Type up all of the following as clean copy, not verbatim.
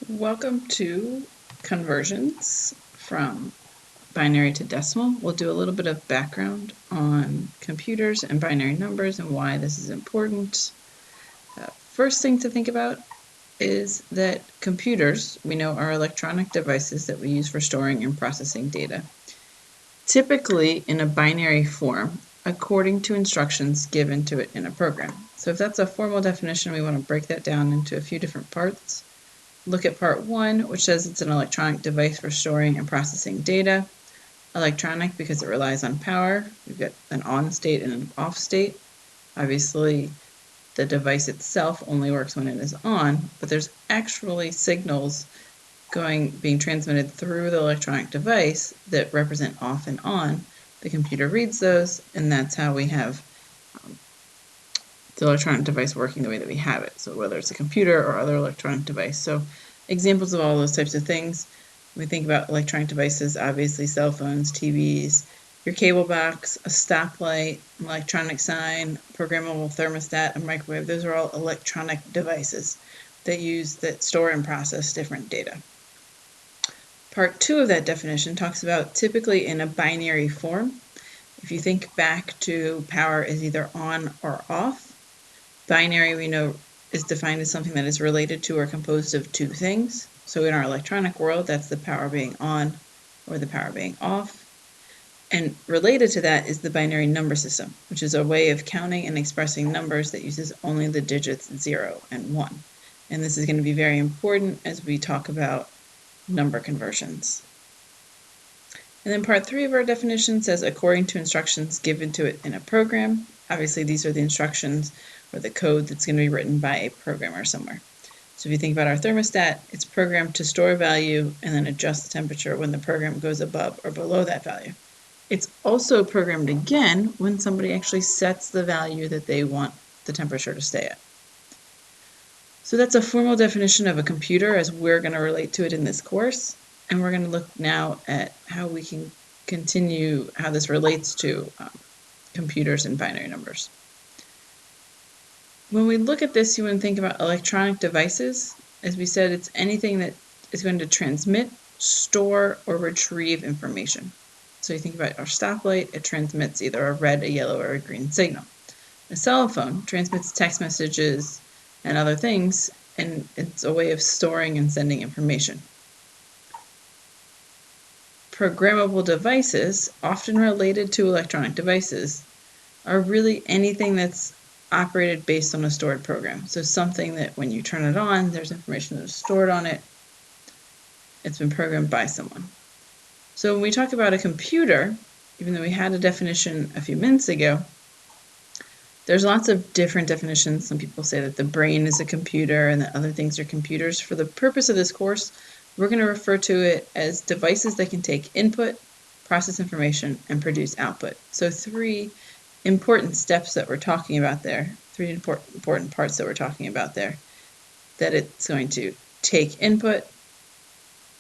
Welcome to conversions from binary to decimal. We'll do a little bit of background on computers and binary numbers and why this is important. First thing to think about is that computers, we know, are electronic devices that we use for storing and processing data, typically in a binary form according to instructions given to it in a program. So if that's a formal definition, we want to break that down into a few different parts. Look at part 1, which says it's an electronic device for storing and processing data. Electronic because it relies on power. We've got an on state and an off state. Obviously, the device itself only works when it is on, but there's actually signals being transmitted through the electronic device that represent off and on. The computer reads those, and that's how we have the electronic device working the way that we have it. So whether it's a computer or other electronic device. So examples of all those types of things. When we think about electronic devices, obviously cell phones, TVs, your cable box, a stoplight, an electronic sign, programmable thermostat, a microwave. Those are all electronic devices that store and process different data. Part 2 of that definition talks about typically in a binary form. If you think back to power is either on or off, binary, we know, is defined as something that is related to or composed of two things. So in our electronic world, that's the power being on or the power being off. And related to that is the binary number system, which is a way of counting and expressing numbers that uses only the digits 0 and 1. And this is going to be very important as we talk about number conversions. And then part 3 of our definition says according to instructions given to it in a program. Obviously, these are the instructions or the code that's going to be written by a programmer somewhere. So if you think about our thermostat, it's programmed to store a value and then adjust the temperature when the program goes above or below that value. It's also programmed again when somebody actually sets the value that they want the temperature to stay at. So that's a formal definition of a computer as we're going to relate to it in this course. And we're going to look now at how we can continue how this relates to computers and binary numbers. When we look at this, you want to think about electronic devices. As we said, it's anything that is going to transmit, store, or retrieve information. So you think about our stoplight, it transmits either a red, a yellow, or a green signal. A cell phone transmits text messages and other things, and it's a way of storing and sending information. Programmable devices, often related to electronic devices, are really anything that's operated based on a stored program. So something that when you turn it on, there's information that is stored on it. It's been programmed by someone. So when we talk about a computer, even though we had a definition a few minutes ago, there's lots of different definitions. Some people say that the brain is a computer and that other things are computers. For the purpose of this course, we're going to refer to it as devices that can take input, process information, and produce output. So 3 important steps that we're talking about there, 3 important parts that we're talking about there, that it's going to take input,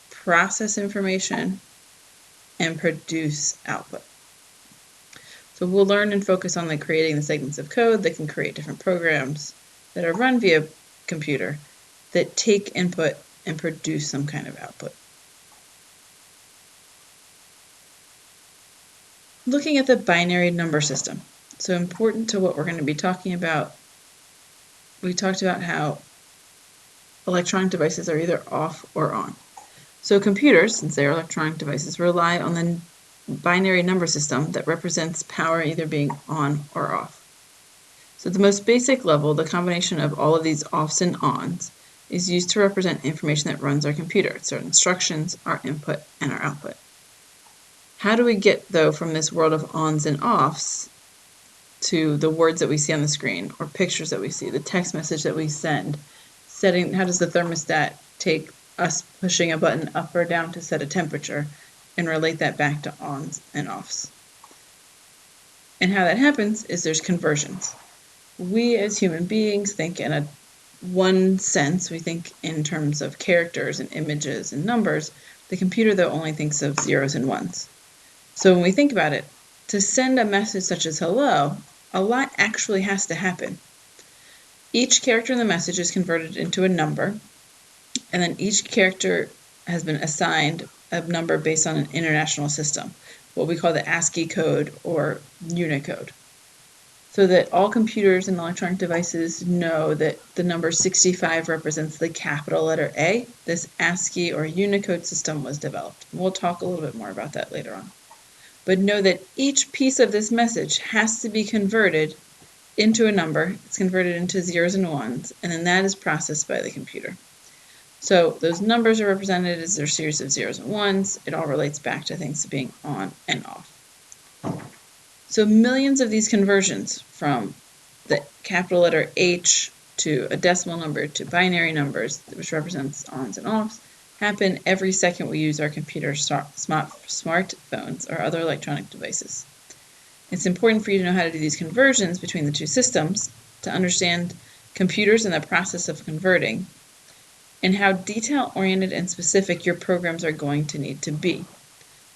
process information, and produce output. So we'll learn and focus on creating the segments of code that can create different programs that are run via computer that take input and produce some kind of output. Looking at the binary number system. So important to what we're going to be talking about, we talked about how electronic devices are either off or on. So computers, since they are electronic devices, rely on the binary number system that represents power either being on or off. So at the most basic level, the combination of all of these offs and ons is used to represent information that runs our computer. So our instructions, our input, and our output. How do we get, though, from this world of ons and offs to the words that we see on the screen or pictures that we see, the text message that we send? How does the thermostat take us pushing a button up or down to set a temperature and relate that back to ons and offs? And how that happens is there's conversions. We as human beings think in one sense, we think in terms of characters and images and numbers. The computer, though, only thinks of zeros and ones. So when we think about it, to send a message such as hello, a lot actually has to happen. Each character in the message is converted into a number, and then each character has been assigned a number based on an international system, what we call the ASCII code or Unicode, so that all computers and electronic devices know that the number 65 represents the capital letter A. This ASCII or Unicode system was developed. We'll talk a little bit more about that later on. But know that each piece of this message has to be converted into a number. It's converted into zeros and ones, and then that is processed by the computer. So those numbers are represented as their series of zeros and ones. It all relates back to things being on and off. So millions of these conversions from the capital letter H to a decimal number to binary numbers, which represents ons and offs, happen every second we use our computer, smartphones, or other electronic devices. It's important for you to know how to do these conversions between the two systems to understand computers and the process of converting, and how detail-oriented and specific your programs are going to need to be.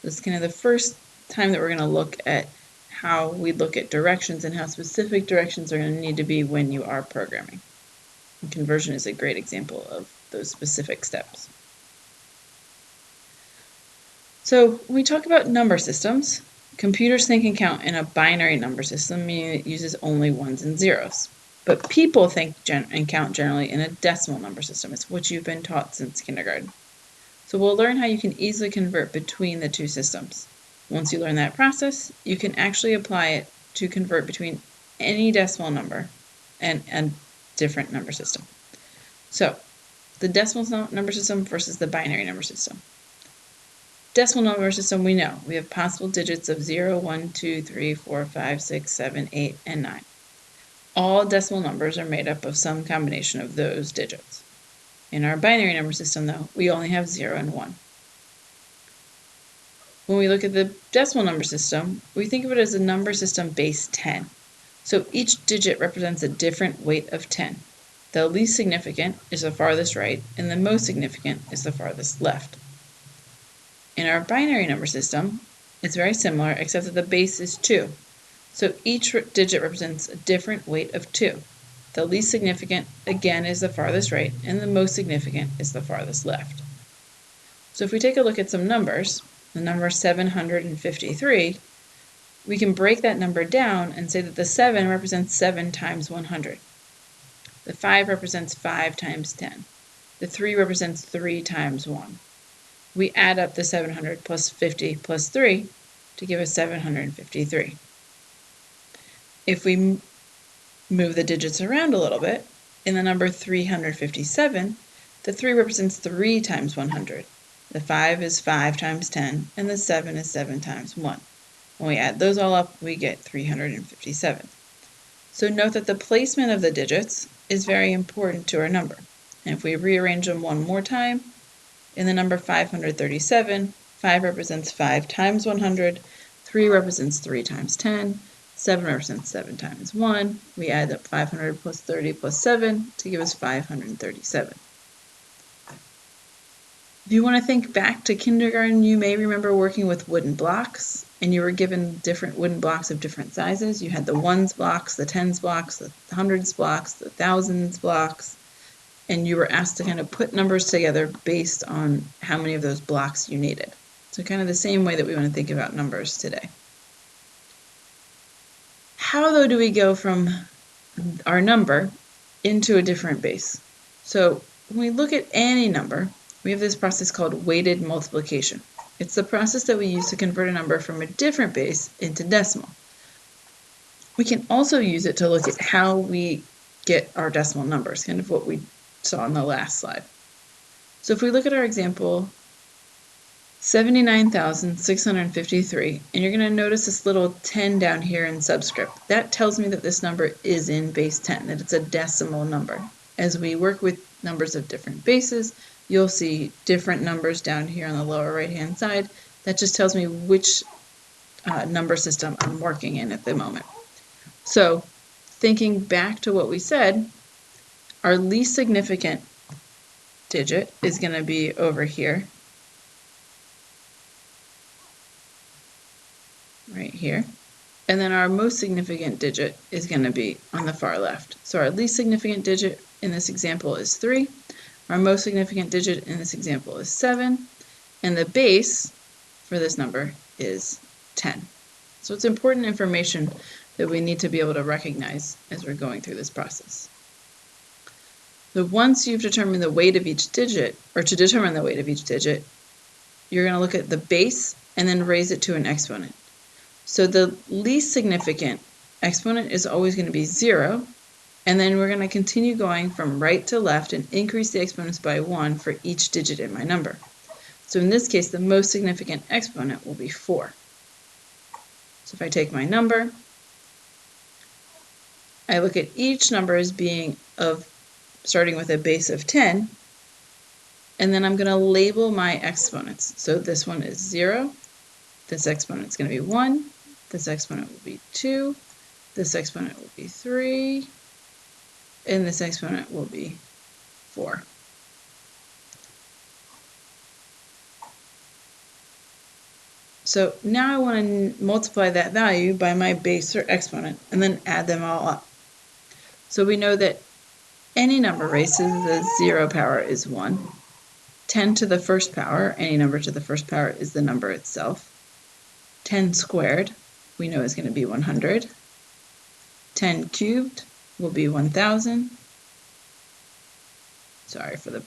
This is kind of the first time that we're going to look at how we look at directions and how specific directions are going to need to be when you are programming. And conversion is a great example of those specific steps. So when we talk about number systems, computers think and count in a binary number system, meaning it uses only ones and zeros. But people think and count generally in a decimal number system. It's what you've been taught since kindergarten. So we'll learn how you can easily convert between the two systems. Once you learn that process, you can actually apply it to convert between any decimal number and a different number system. So the decimal number system versus the binary number system. Decimal number system, we know. We have possible digits of 0, 1, 2, 3, 4, 5, 6, 7, 8, and 9. All decimal numbers are made up of some combination of those digits. In our binary number system, though, we only have 0 and 1. When we look at the decimal number system, we think of it as a number system base 10. So each digit represents a different weight of 10. The least significant is the farthest right, and the most significant is the farthest left. In our binary number system, it's very similar, except that the base is 2. So each digit represents a different weight of 2. The least significant, again, is the farthest right, and the most significant is the farthest left. So if we take a look at some numbers, the number 753, we can break that number down and say that the 7 represents 7 times 100. The 5 represents 5 times 10. The 3 represents 3 times 1. We add up the 700 plus 50 plus 3 to give us 753. If we move the digits around a little bit, in the number 357, the 3 represents 3 times 100. The 5 is 5 times 10, and the 7 is 7 times 1. When we add those all up, we get 357. So note that the placement of the digits is very important to our number. And if we rearrange them one more time, in the number 537, 5 represents 5 times 100, 3 represents 3 times 10, 7 represents 7 times 1. We add up 500 plus 30 plus 7 to give us 537. If you want to think back to kindergarten, you may remember working with wooden blocks, and you were given different wooden blocks of different sizes. You had the ones blocks, the tens blocks, the hundreds blocks, the thousands blocks, and you were asked to kind of put numbers together based on how many of those blocks you needed. So kind of the same way that we want to think about numbers today. How, though, do we go from our number into a different base? So when we look at any number, we have this process called weighted multiplication. It's the process that we use to convert a number from a different base into decimal. We can also use it to look at how we get our decimal numbers, kind of what we saw on the last slide. So if we look at our example, 79,653, and you're going to notice this little 10 down here in subscript. That tells me that this number is in base 10, that it's a decimal number. As we work with numbers of different bases, you'll see different numbers down here on the lower right-hand side. That just tells me which number system I'm working in at the moment. So thinking back to what we said, our least significant digit is going to be over here, right here. And then our most significant digit is going to be on the far left. So our least significant digit in this example is 3. Our most significant digit in this example is 7, and the base for this number is 10. So it's important information that we need to be able to recognize as we're going through this process. So once you've determined the weight of each digit, or to determine the weight of each digit, you're going to look at the base and then raise it to an exponent. So the least significant exponent is always going to be 0, and then we're going to continue going from right to left and increase the exponents by 1 for each digit in my number. So in this case, the most significant exponent will be 4. So if I take my number, I look at each number as being starting with a base of 10, and then I'm going to label my exponents. So this one is 0, this exponent is going to be 1, this exponent will be 2, this exponent will be 3, and this exponent will be 4. So now I want to multiply that value by my base or exponent and then add them all up. So we know that any number raised to the 0 power is 1. 10 to the first power, any number to the first power, is the number itself. 10 squared, we know is going to be 100. 10 cubed will be 1,000. Sorry for the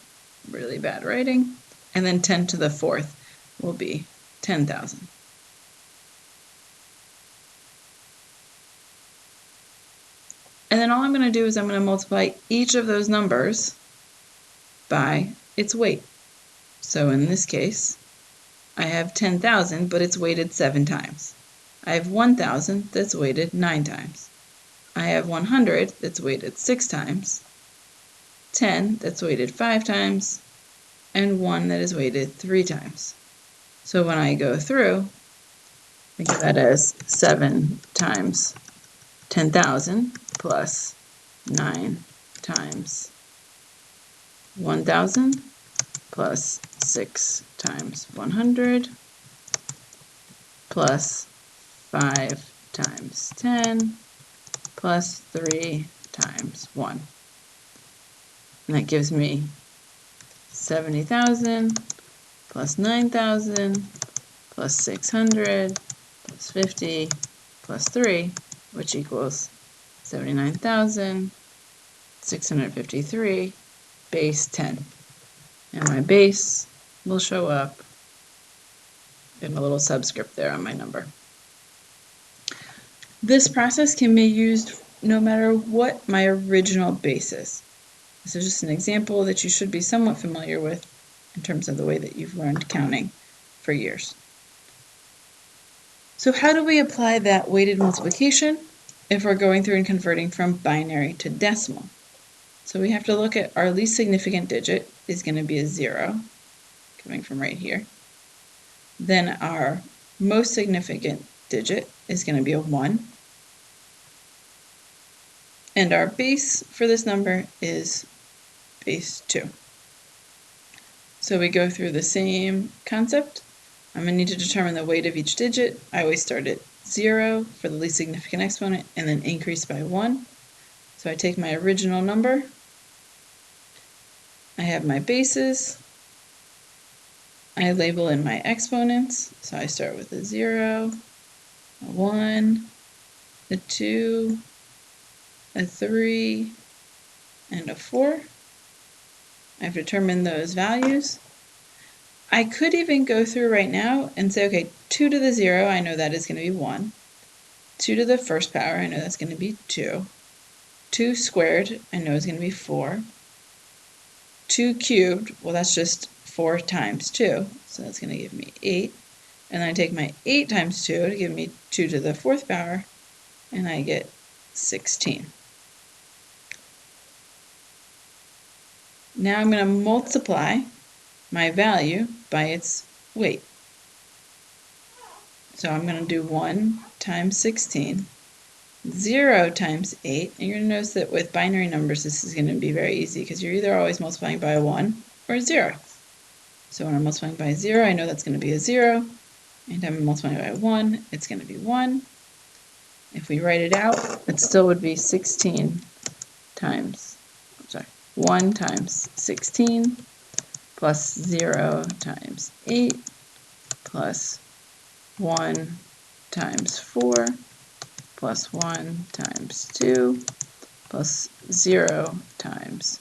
really bad writing. And then 10 to the fourth will be 10,000. And then all I'm going to do is I'm going to multiply each of those numbers by its weight. So in this case, I have 10,000, but it's weighted 7 times. I have 1,000 that's weighted 9 times. I have 100 that's weighted 6 times, 10 that's weighted 5 times, and 1 that is weighted 3 times. So when I go through, think of that as 7 times 10,000 plus 9 times 1,000 plus 6 times 100 plus 5 times 10 plus 3 times 1. And that gives me 70,000 plus 9,000 plus 600 plus 50 plus 3, which equals 79,653, base 10. And my base will show up in a little subscript there on my number. This process can be used no matter what my original base is. This is just an example that you should be somewhat familiar with in terms of the way that you've learned counting for years. So how do we apply that weighted multiplication if we're going through and converting from binary to decimal? So we have to look at our least significant digit is going to be a 0, coming from right here. Then our most significant digit is going to be a 1. And our base for this number is base 2. So we go through the same concept. I'm going to need to determine the weight of each digit. I always start at 0 for the least significant exponent and then increase by 1. So I take my original number. I have my bases. I label in my exponents. So I start with a 0, a 1, a 2, a 3, and a 4. I've determined those values. I could even go through right now and say, okay, 2 to the 0, I know that is going to be 1. 2 to the first power, I know that's going to be 2. 2 squared, I know is going to be 4. 2 cubed, well, that's just 4 times 2, so that's going to give me 8. And then I take my 8 times 2 to give me 2 to the fourth power, and I get 16. Now I'm going to multiply my value by its weight. So I'm going to do 1 times 16, 0 times 8, and you're going to notice that with binary numbers this is going to be very easy because you're either always multiplying by a 1 or a 0. So when I'm multiplying by 0, I know that's going to be a 0, and I'm multiplying by 1, it's going to be 1. If we write it out, it still would be 16 times, 1 times 16 plus 0 times 8 plus 1 times 4 plus 1 times 2 plus 0 times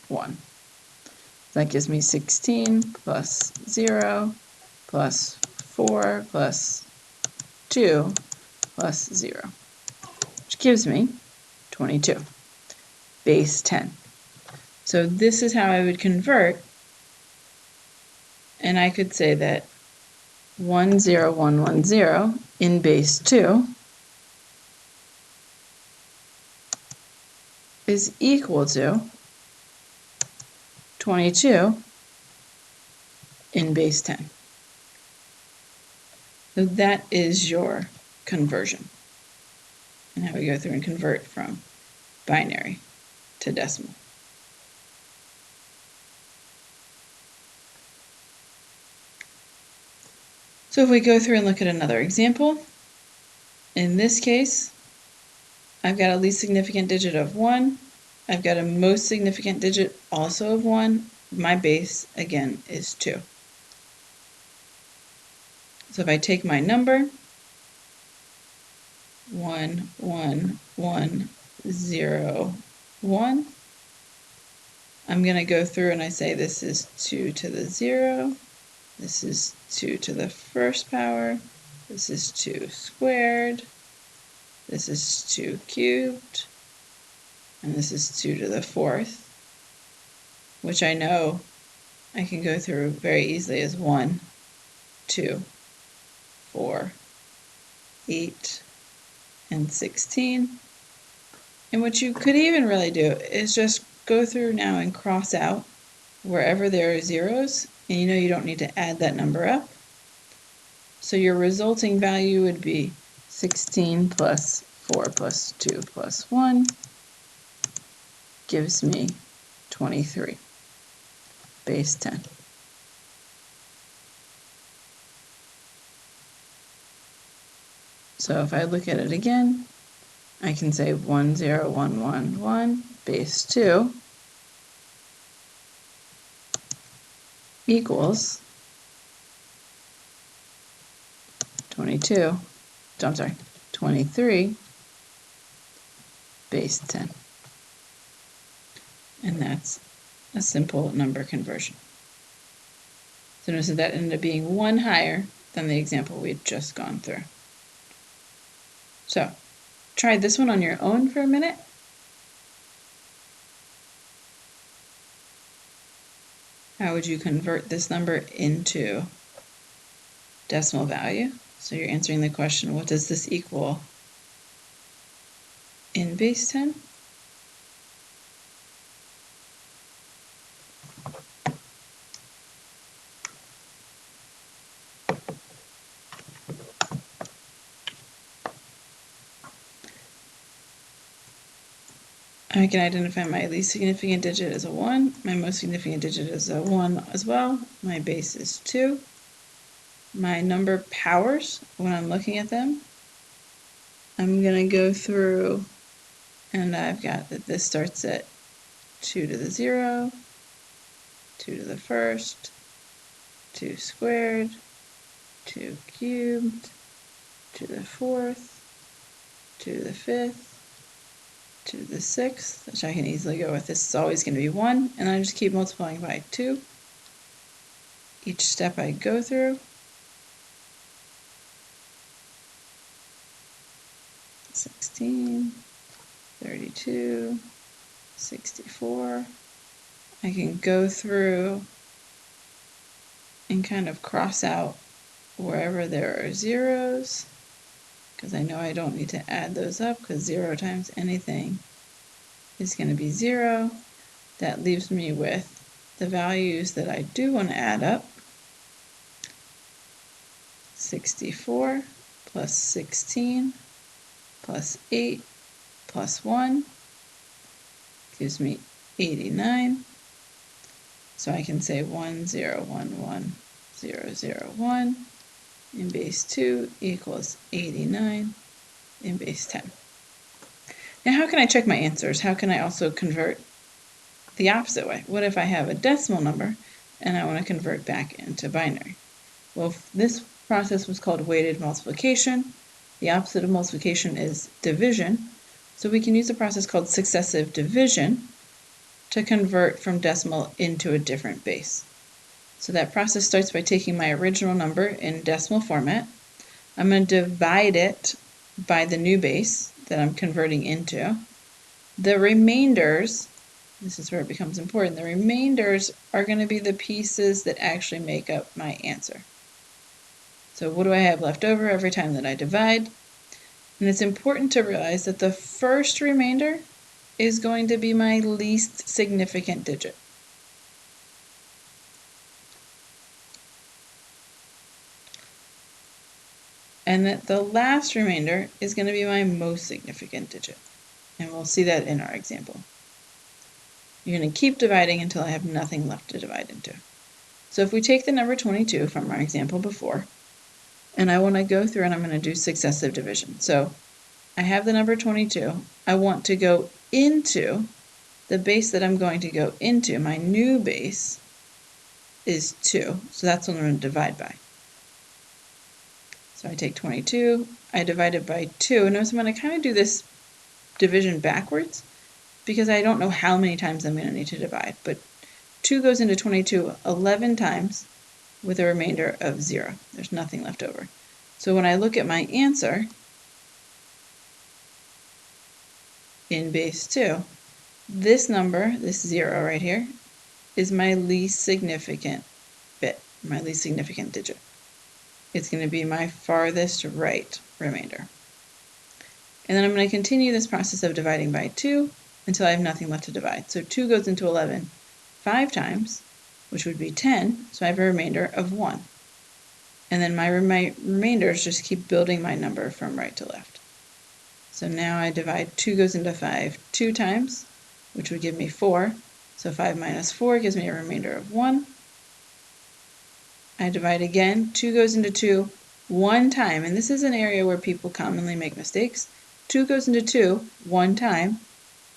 1. That gives me 16 plus 0 plus 4 plus 2 plus 0, which gives me 22, base 10. So this is how I would convert, and I could say that 10110 in base 2 is equal to 22 in base 10. So that is your conversion, and how we go through and convert from binary to decimal. So if we go through and look at another example, in this case, I've got a least significant digit of 1. I've got a most significant digit also of 1. My base, again, is 2. So if I take my number, 1, 1, 1, 0, 1, I'm going to go through and I say this is 2 to the 0, this is 2 to the first power, this is 2 squared, this is 2 cubed, and this is 2 to the 4th, which I know I can go through very easily as 1, 2, 4, 8, and 16. And what you could even really do is just go through now and cross out wherever there are zeros, and you know you don't need to add that number up. So your resulting value would be 16 plus 4 plus 2 plus 1 gives me 23, base 10. So if I look at it again, I can say 10111 base 2 equals 23 base 10. And that's a simple number conversion. So notice that ended up being 1 higher than the example we had just gone through. So try this one on your own for a minute. How would you convert this number into decimal value? So you're answering the question, what does this equal in base 10? I can identify my least significant digit as a 1, my most significant digit is a 1 as well, my base is 2. My number powers, when I'm looking at them, I'm going to go through and I've got that this starts at 2 to the 0, 2 to the first, 2 squared, 2 cubed, 2 to the 4th, 2 to the 5th, 2 to the 6th, which I can easily go with. This is always going to be 1, and I just keep multiplying by 2 each step I go through. 16, 32, 64. I can go through and kind of cross out wherever there are zeros, because I know I don't need to add those up, because 0 times anything is going to be 0. That leaves me with the values that I do want to add up. 64 plus 16 plus 8 plus 1 gives me 89. So I can say 1011001 in base 2 equals 89 in base 10. Now how can I check my answers? How can I also convert the opposite way. What if I have a decimal number and I want to convert back into binary? Well, this process was called weighted multiplication. The opposite of multiplication is division. So we can use a process called successive division to convert from decimal into a different base. So that process starts by taking my original number in decimal format. I'm going to divide it by the new base that I'm converting into. The remainders, this is where it becomes important, the remainders are going to be the pieces that actually make up my answer. So what do I have left over every time that I divide? And it's important to realize that the first remainder is going to be my least significant digit. And that the last remainder is going to be my most significant digit. And we'll see that in our example. You're going to keep dividing until I have nothing left to divide into. So if we take the number 22 from our example before, and I want to go through and I'm going to do successive division. So I have the number 22. I want to go into the base that I'm going to go into. My new base is 2. So that's what I'm going to divide by. So I take 22, I divide it by 2. And notice I'm going to kind of do this division backwards because I don't know how many times I'm going to need to divide. But 2 goes into 22 11 times with a remainder of 0. There's nothing left over. So when I look at my answer in base 2, this number, this 0 right here, is my least significant bit, my least significant digit. It's going to be my farthest right remainder. And then I'm going to continue this process of dividing by 2 until I have nothing left to divide. So 2 goes into 11 5 times, which would be 10, so I have a remainder of 1. And then my remainders just keep building my number from right to left. So now I divide 2 goes into 5 2 times, which would give me 4. So 5 minus 4 gives me a remainder of 1. I divide again, 2 goes into 2 1 time, and this is an area where people commonly make mistakes. 2 goes into 2 1 time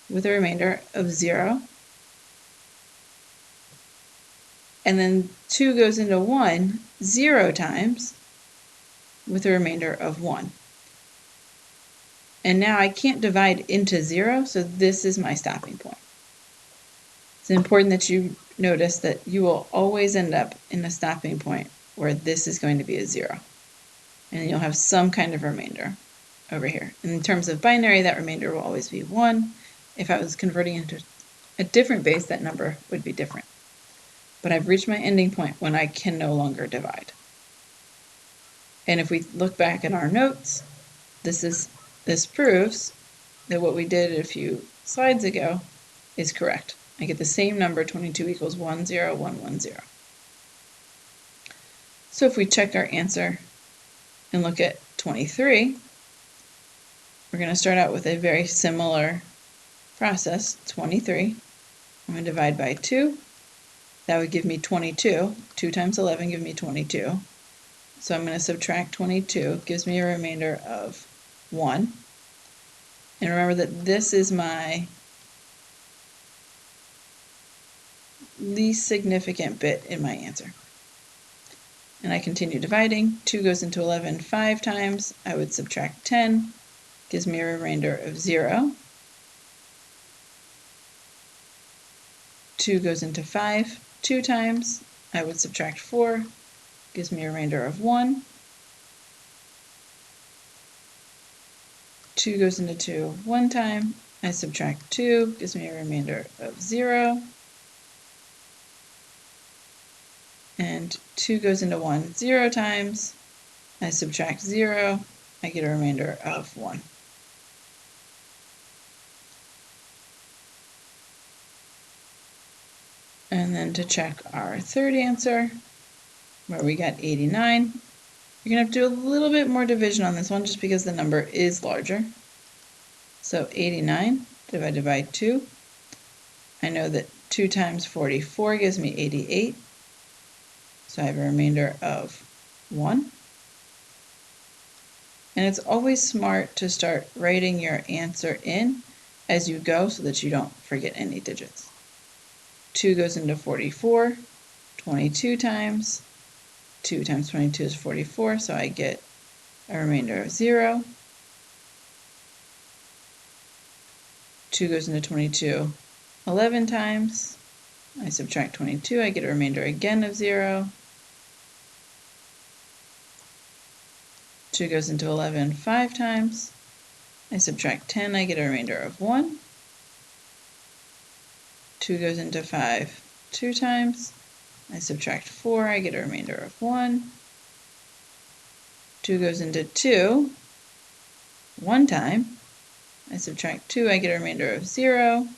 with a remainder of 0. And then 2 goes into 1 0 times with a remainder of 1. And now I can't divide into 0, so this is my stopping point. It's important that you notice that you will always end up in a stopping point where this is going to be a 0. And you'll have some kind of remainder over here. And in terms of binary, that remainder will always be 1. If I was converting into a different base, that number would be different. But I've reached my ending point when I can no longer divide. And if we look back at our notes, this proves that what we did a few slides ago is correct. I get the same number, 22 equals 10110. So if we check our answer and look at 23, we're going to start out with a very similar process, 23. I'm going to divide by 2. That would give me 22. 2 times 11 gives me 22. So I'm going to subtract 22, gives me a remainder of 1. And remember that this is my least significant bit in my answer. And I continue dividing. 2 goes into 11 5 times. I would subtract 10, gives me a remainder of 0. 2 goes into 5 2 times. I would subtract 4, gives me a remainder of 1. 2 goes into 2 1 time. I subtract 2, gives me a remainder of 0. And 2 goes into 1 0 times. I subtract 0. I get a remainder of 1. And then to check our third answer, where we got 89, you're going to have to do a little bit more division on this one just because the number is larger. So 89 divided by 2. I know that 2 times 44 gives me 88. So I have a remainder of 1. And it's always smart to start writing your answer in as you go so that you don't forget any digits. 2 goes into 44, 22 times. 2 times 22 is 44, so I get a remainder of 0. 2 goes into 22 11 times. I subtract 22, I get a remainder again of 0. 2 goes into 11 5 times. I subtract 10, I get a remainder of 1. 2 goes into 5 2 times. I subtract 4, I get a remainder of 1. 2 goes into 2 1 time. I subtract 2, I get a remainder of 0.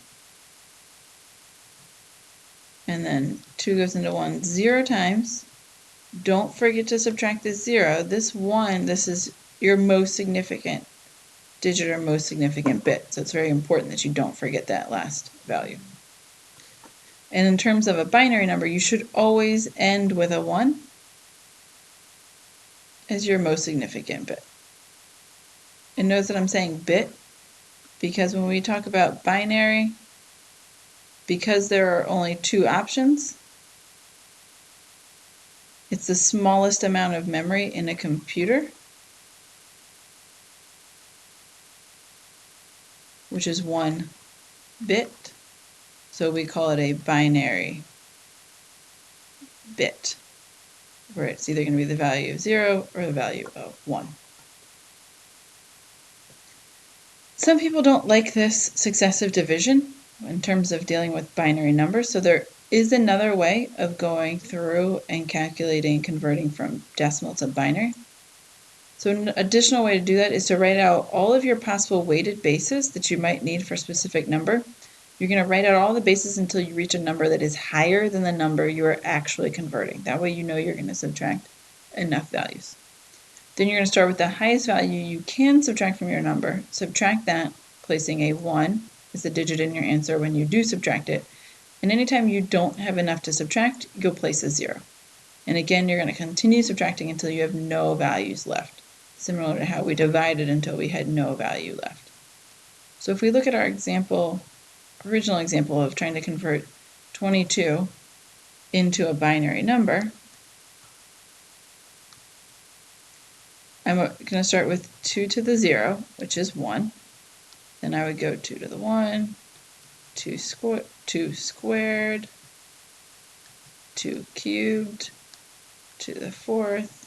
And then 2 goes into 1 0 times. Don't forget to subtract this 0. This 1, this is your most significant digit or most significant bit. So it's very important that you don't forget that last value. And in terms of a binary number, you should always end with a 1 as your most significant bit. And notice that I'm saying bit because when we talk about binary, because there are only 2 options, it's the smallest amount of memory in a computer, which is 1 bit. So we call it a binary bit, where it's either going to be the value of 0 or the value of 1. Some people don't like this successive division in terms of dealing with binary numbers, so there is another way of going through and calculating and converting from decimal to binary. So an additional way to do that is to write out all of your possible weighted bases that you might need for a specific number. You're going to write out all the bases until you reach a number that is higher than the number you are actually converting. That way you know you're going to subtract enough values. Then you're going to start with the highest value you can subtract from your number. Subtract that, placing a 1 as the digit in your answer when you do subtract it. And anytime you don't have enough to subtract, you'll place a 0. And again, you're going to continue subtracting until you have no values left, similar to how we divided until we had no value left. So if we look at our original example of trying to convert 22 into a binary number, I'm going to start with 2 to the 0, which is 1. Then I would go 2 to the 1, 2 squared, 2 cubed, 2 to the 4th,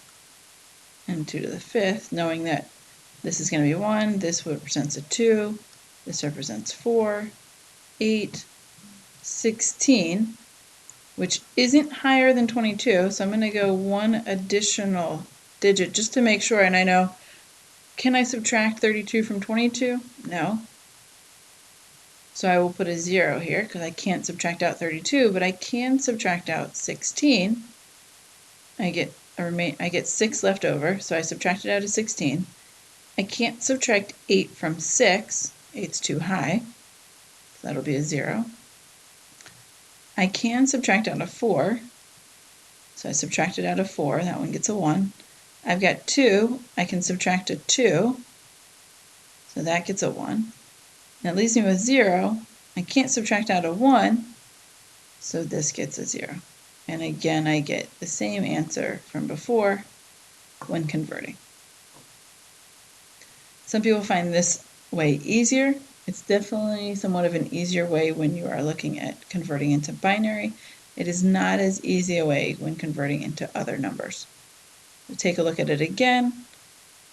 and 2 to the 5th, knowing that this is going to be 1, this represents a 2, this represents 4, 8, 16, which isn't higher than 22, so I'm going to go one additional digit just to make sure. And I know, can I subtract 32 from 22? No. So I will put a 0 here because I can't subtract out 32, but I can subtract out 16. I get 6 left over, so I subtracted out a 16. I can't subtract 8 from 6. 8's too high, so that'll be a 0. I can subtract out a 4, so I subtracted out a 4. That one gets a 1. I've got 2. I can subtract a 2, so that gets a 1. That leaves me with 0. I can't subtract out a 1, so this gets a 0. And again, I get the same answer from before when converting. Some people find this way easier. It's definitely somewhat of an easier way when you are looking at converting into binary. It is not as easy a way when converting into other numbers. We'll take a look at it again,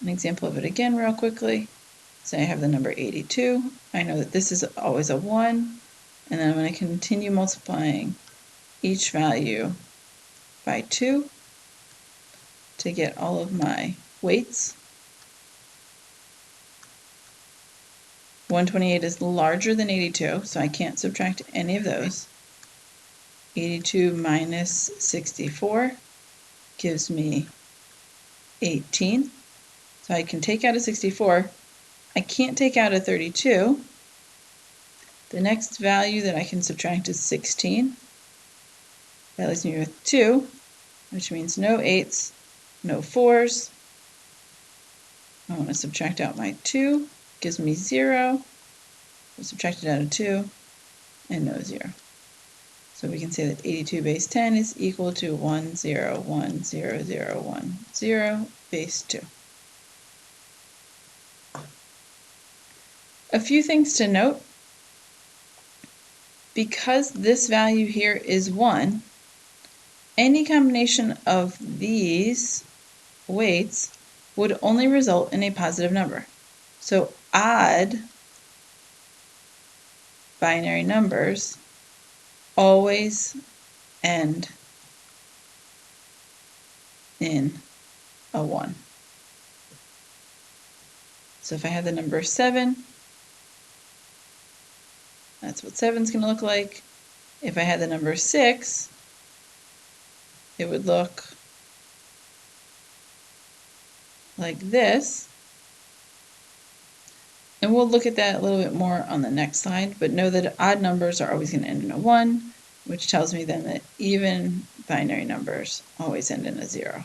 an example of it again real quickly. Say I have the number 82. I know that this is always a 1, and then I'm going to continue multiplying each value by 2 to get all of my weights. 128 is larger than 82, so I can't subtract any of those. 82 minus 64 gives me 18. So I can take out a 64. I can't take out a 32. The next value that I can subtract is 16. That leaves me with 2, which means no 8s, no 4s. I want to subtract out my 2, gives me 0. I subtracted out a 2, and no 0. So we can say that 82 base 10 is equal to 101010 base 2. A few things to note. Because this value here is 1, any combination of these weights would only result in a positive number. So odd binary numbers always end in a 1. So if I have the number 7, that's what 7 is going to look like. If I had the number 6, it would look like this. And we'll look at that a little bit more on the next slide, but know that odd numbers are always going to end in a 1, which tells me then that even binary numbers always end in a 0.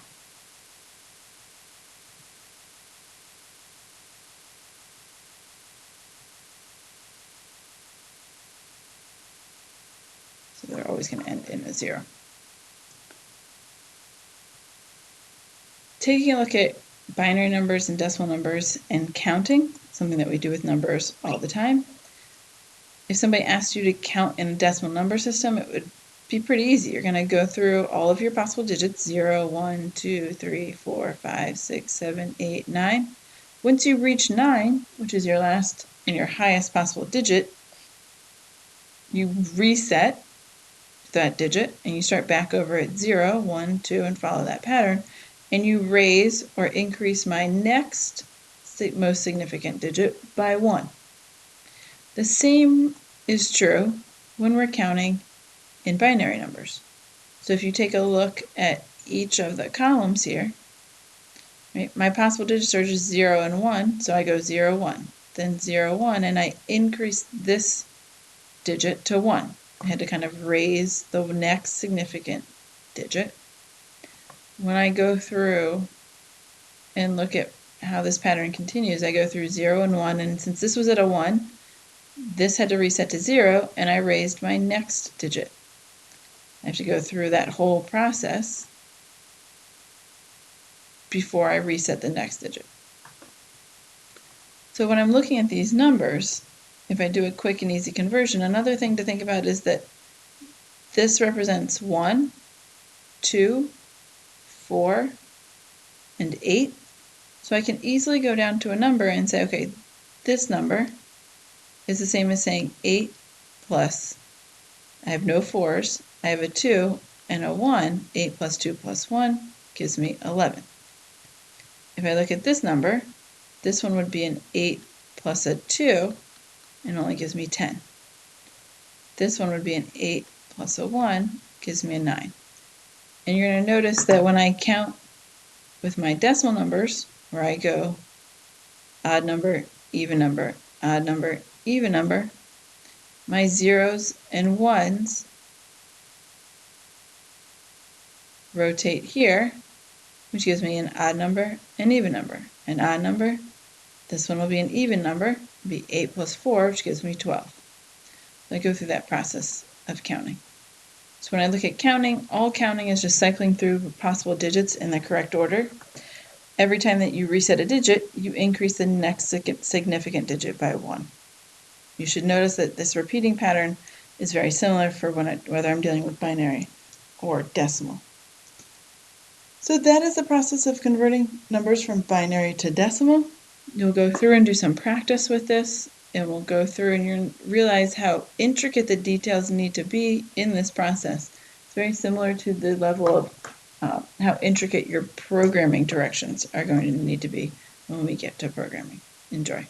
So they're always going to end in a 0. Taking a look at binary numbers and decimal numbers and counting, something that we do with numbers all the time. If somebody asked you to count in a decimal number system, it would be pretty easy. You're going to go through all of your possible digits, 0, 1, 2, 3, 4, 5, 6, 7, 8, 9. Once you reach 9, which is your last and your highest possible digit, you reset that digit and you start back over at 0, 1, 2, and follow that pattern, and you raise or increase my next most significant digit by 1. The same is true when we're counting in binary numbers. So if you take a look at each of the columns here, right, my possible digits are just 0 and 1, so I go 0, 1, then 0, 1, and I increase this digit to 1. I had to kind of raise the next significant digit. When I go through and look at how this pattern continues, I go through 0 and 1, and since this was at a 1, this had to reset to 0, and I raised my next digit. I have to go through that whole process before I reset the next digit. So when I'm looking at these numbers, if I do a quick and easy conversion, another thing to think about is that this represents 1, 2, 4, and 8. So I can easily go down to a number and say, okay, this number is the same as saying 8 plus, I have no 4s, I have a 2 and a 1, 8 plus 2 plus 1 gives me 11. If I look at this number, this one would be an 8 plus a 2 and only gives me 10. This one would be an 8 plus a 1 gives me a 9. And you're going to notice that when I count with my decimal numbers, where I go odd number, even number, odd number, even number, my zeros and ones rotate here, which gives me an odd number, an even number. An odd number, this one will be an even number, be 8 plus 4, which gives me 12. So I go through that process of counting. So when I look at counting, all counting is just cycling through possible digits in the correct order. Every time that you reset a digit, you increase the next significant digit by 1. You should notice that this repeating pattern is very similar for whether I'm dealing with binary or decimal. So that is the process of converting numbers from binary to decimal. You'll go through and do some practice with this, and we'll go through and you'll realize how intricate the details need to be in this process. It's very similar to the level of how intricate your programming directions are going to need to be when we get to programming. Enjoy.